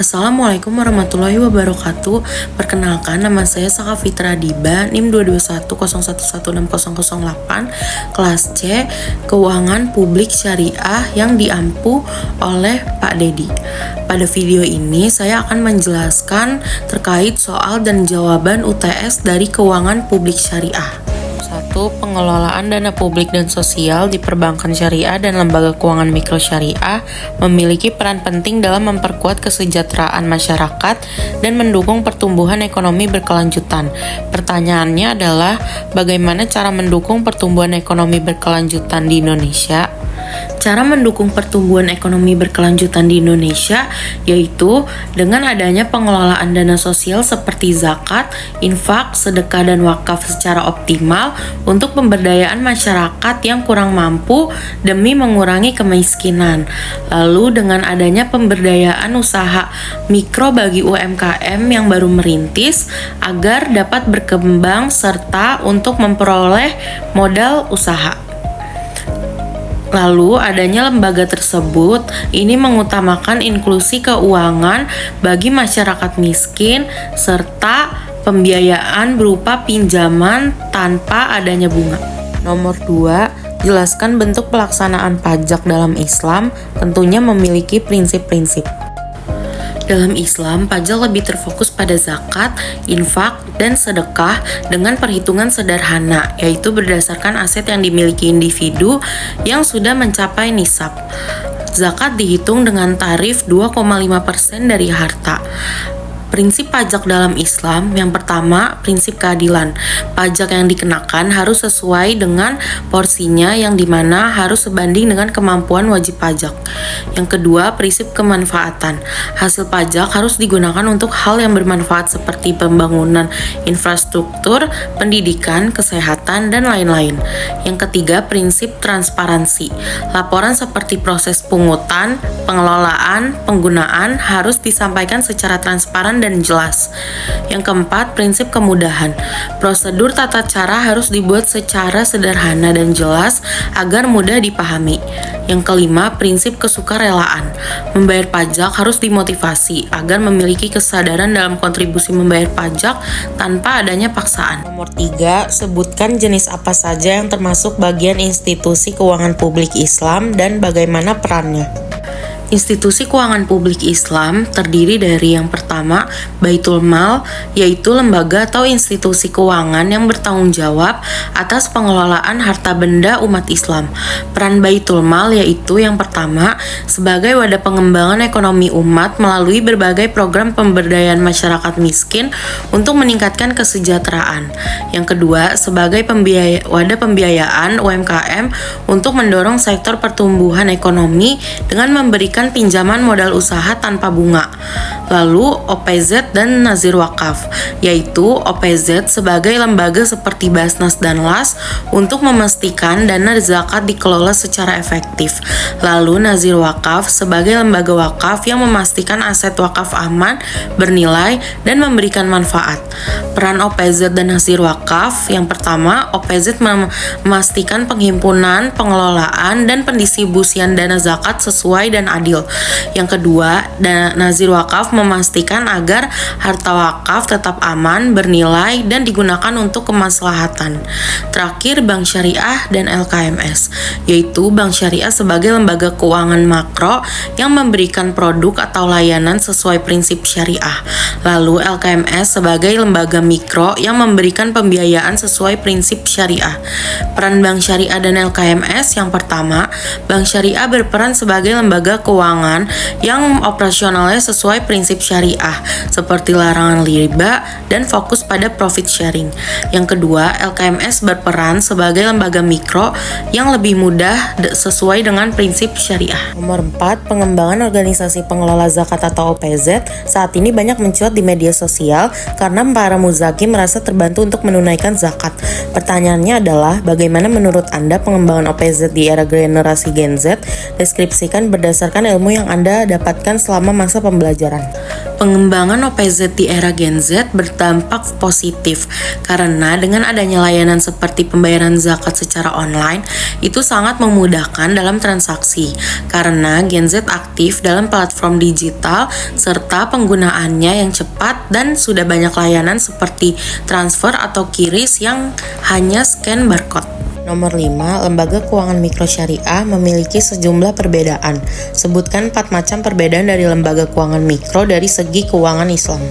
Assalamualaikum warahmatullahi wabarakatuh. Perkenalkan, nama saya Saka Fitra Diba, NIM 221011608, kelas C, Keuangan Publik Syariah yang diampu oleh Pak Dedi. Pada video ini saya akan menjelaskan terkait soal dan jawaban UTS dari Keuangan Publik Syariah. 1. Pengelolaan dana publik dan sosial di perbankan syariah dan lembaga keuangan mikro syariah memiliki peran penting dalam memperkuat kesejahteraan masyarakat dan mendukung pertumbuhan ekonomi berkelanjutan. Pertanyaannya adalah, bagaimana cara mendukung pertumbuhan ekonomi berkelanjutan di Indonesia? Cara mendukung pertumbuhan ekonomi berkelanjutan di Indonesia yaitu dengan adanya pengelolaan dana sosial seperti zakat, infak, sedekah, dan wakaf secara optimal untuk pemberdayaan masyarakat yang kurang mampu demi mengurangi kemiskinan. Lalu dengan adanya pemberdayaan usaha mikro bagi UMKM yang baru merintis agar dapat berkembang serta untuk memperoleh modal usaha. Lalu adanya lembaga tersebut ini mengutamakan inklusi keuangan bagi masyarakat miskin serta pembiayaan berupa pinjaman tanpa adanya bunga. Nomor 2, jelaskan bentuk pelaksanaan pajak dalam Islam, tentunya memiliki prinsip-prinsip. Dalam Islam, pajak lebih terfokus pada zakat, infak, dan sedekah dengan perhitungan sederhana, yaitu berdasarkan aset yang dimiliki individu yang sudah mencapai nisab. Zakat dihitung dengan tarif 2,5% dari harta. Prinsip pajak dalam Islam, yang pertama, prinsip keadilan. Pajak yang dikenakan harus sesuai dengan porsinya yang dimana harus sebanding dengan kemampuan wajib pajak. Yang kedua, prinsip kemanfaatan. Hasil pajak harus digunakan untuk hal yang bermanfaat seperti pembangunan infrastruktur, pendidikan, kesehatan, dan lain-lain. Yang ketiga, prinsip transparansi. Laporan seperti proses pungutan, pengelolaan, penggunaan harus disampaikan secara transparan dan jelas. Yang keempat, prinsip kemudahan. Prosedur tata cara harus dibuat secara sederhana dan jelas agar mudah dipahami. Yang kelima, prinsip kesukarelaan. Membayar pajak harus dimotivasi agar memiliki kesadaran dalam kontribusi membayar pajak tanpa adanya paksaan. Nomor 3, sebutkan jenis apa saja yang termasuk bagian institusi keuangan publik Islam dan bagaimana perannya. Institusi keuangan publik Islam terdiri dari yang pertama, Baitul Mal, yaitu lembaga atau institusi keuangan yang bertanggung jawab atas pengelolaan harta benda umat Islam. Peran Baitul Mal yaitu yang pertama, sebagai wadah pengembangan ekonomi umat melalui berbagai program pemberdayaan masyarakat miskin untuk meningkatkan kesejahteraan. Yang kedua, sebagai wadah pembiayaan UMKM untuk mendorong sektor pertumbuhan ekonomi dengan memberikan pinjaman modal usaha tanpa bunga. Lalu OPZ dan Nazir Wakaf, yaitu OPZ sebagai lembaga seperti Basnas dan LAS untuk memastikan dana zakat dikelola secara efektif. Lalu Nazir Wakaf sebagai lembaga wakaf yang memastikan aset wakaf aman, bernilai, dan memberikan manfaat. Peran OPZ dan Nazir Wakaf, yang pertama, OPZ memastikan penghimpunan, pengelolaan, dan pendistribusian dana zakat sesuai dan adil. Yang kedua, Nazir Wakaf memastikan agar harta wakaf tetap aman, bernilai, dan digunakan untuk kemaslahatan. Terakhir, Bank Syariah dan LKMS, yaitu Bank Syariah sebagai lembaga keuangan makro yang memberikan produk atau layanan sesuai prinsip syariah. Lalu LKMS sebagai lembaga mikro yang memberikan pembiayaan sesuai prinsip syariah. Peran Bank Syariah dan LKMS, yang pertama, Bank Syariah berperan sebagai lembaga keuangan yang operasionalnya sesuai prinsip syariah, seperti larangan riba dan fokus pada profit sharing. Yang kedua, LKMS berperan sebagai lembaga mikro yang lebih mudah sesuai dengan prinsip syariah. Nomor 4, pengembangan organisasi pengelola zakat atau OPZ saat ini banyak mencuat di media sosial karena para muzaki merasa terbantu untuk menunaikan zakat. Pertanyaannya adalah, bagaimana menurut Anda pengembangan OPZ di era generasi Gen Z? Deskripsikan berdasarkan ilmu yang Anda dapatkan selama masa pembelajaran. Pengembangan OPZ di era Gen Z berdampak positif karena dengan adanya layanan seperti pembayaran zakat secara online itu sangat memudahkan dalam transaksi karena Gen Z aktif dalam platform digital serta penggunaannya yang cepat dan sudah banyak layanan seperti transfer atau QRIS yang hanya scan barcode. Nomor 5, lembaga keuangan mikro syariah memiliki sejumlah perbedaan. Sebutkan 4 macam perbedaan dari lembaga keuangan mikro dari segi keuangan Islam.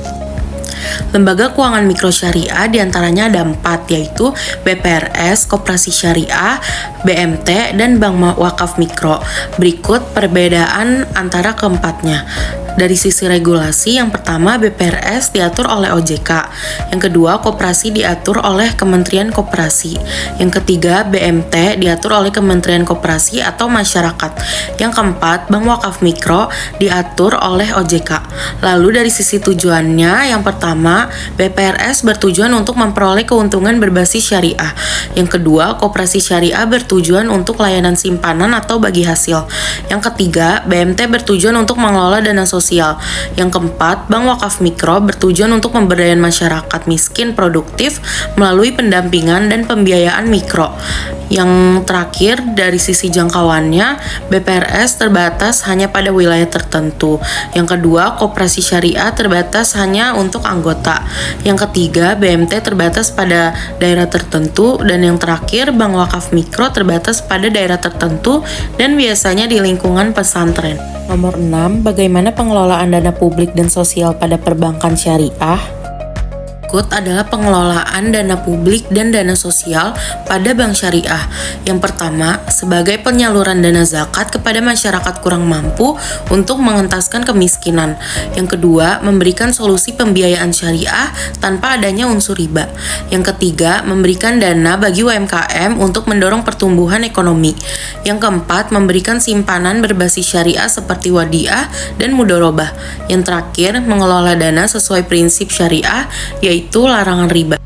Lembaga keuangan mikro syariah diantaranya ada 4, yaitu BPRS, Koperasi Syariah, BMT, dan Bank Wakaf Mikro. Berikut perbedaan antara keempatnya. Dari sisi regulasi, yang pertama BPRS diatur oleh OJK, yang kedua Koperasi diatur oleh Kementerian Koperasi, yang ketiga BMT diatur oleh Kementerian Koperasi atau Masyarakat, yang keempat Bank Wakaf Mikro diatur oleh OJK. Lalu dari sisi tujuannya, yang pertama BPRS bertujuan untuk memperoleh keuntungan berbasis syariah, yang kedua Koperasi Syariah bertujuan untuk layanan simpanan atau bagi hasil, yang ketiga BMT bertujuan untuk mengelola dana sosial, yang keempat Bank Wakaf Mikro bertujuan untuk pemberdayaan masyarakat miskin produktif melalui pendampingan dan pembiayaan mikro. Yang terakhir dari sisi jangkauannya, BPRS terbatas hanya pada wilayah tertentu. Yang kedua, Koperasi Syariah terbatas hanya untuk anggota. Yang ketiga, BMT terbatas pada daerah tertentu. Dan yang terakhir, Bank Wakaf Mikro terbatas pada daerah tertentu dan biasanya di lingkungan pesantren. Nomor 6, bagaimana pengelolaan dana publik dan sosial pada perbankan syariah? Berikut adalah pengelolaan dana publik dan dana sosial pada bank syariah. Yang pertama, sebagai penyaluran dana zakat kepada masyarakat kurang mampu untuk mengentaskan kemiskinan. Yang kedua, memberikan solusi pembiayaan syariah tanpa adanya unsur riba. Yang ketiga, memberikan dana bagi UMKM untuk mendorong pertumbuhan ekonomi. Yang keempat, memberikan simpanan berbasis syariah seperti wadiah dan mudorobah. Yang terakhir, mengelola dana sesuai prinsip syariah, yaitu larangan riba.